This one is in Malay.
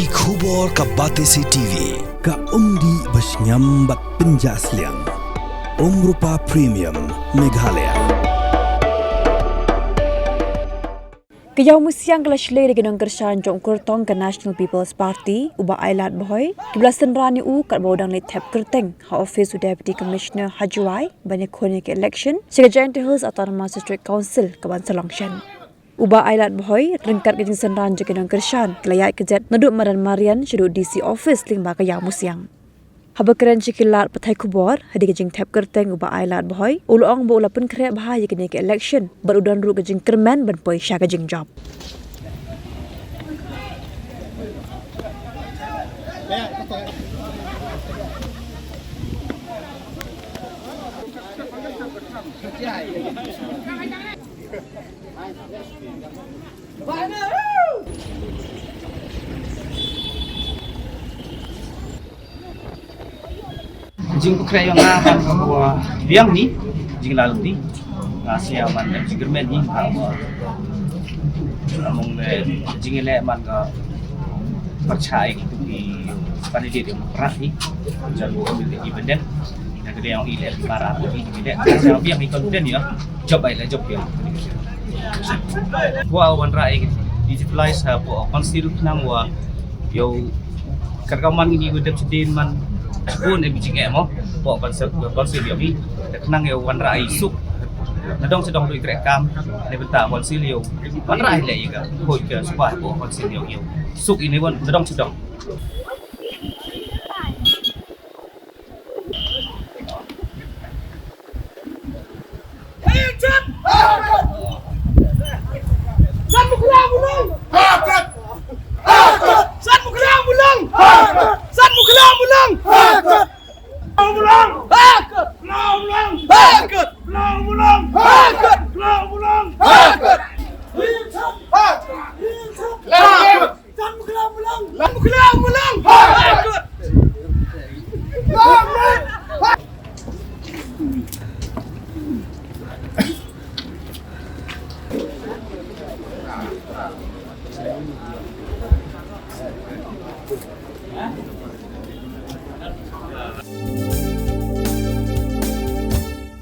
Ki khubor ka Batesi TV ka umdi basnyam bat penjaslian Rupa Premium Meghalaya. Ïawmusiang kala Shlei di Gunung Kershan jong Kyrteng ke National People's Party uba Ailad Bhoi kiblasan rani u kat baudang ni Thep Kyrteng ha office Deputy Commissioner Hajuai banyak konik election Giant Hills Autonomous District Council kawan Salongshan. Uba Ailad Bhoi rengkat ke jingsan ran je Gunung Kershan kelayat kejet naduk madan Marian syuduk DC office lingba ke Ïawmusiang. Habakran cikilat patai kubor hadi ke jing Thep Kyrteng uba Ailad Bhoi uluang bo ulapun kre bahaya ke ke election berudan ru ke jing kerman ban poi sya ke jing job. Jing ko kaya nga man ko biyang ni jing lalu ni ngasih man jing germen ni among jing ele man ka percaya gitu di pandai dia merah ni jangan bukan di event yang gede yang ile marah ni ile yang biyang ni confident ya job ai la job dia wa wan rai digitalize ha po consider nang wa yo karkaman ini gudep sedin man pun ebijing mo po konsep ni nang yo wan rai suk nadong sedong doi krekam ne benta konsilio wan rai le iga hoi ke supaya po konsilio yo suk ini wan nadong sedong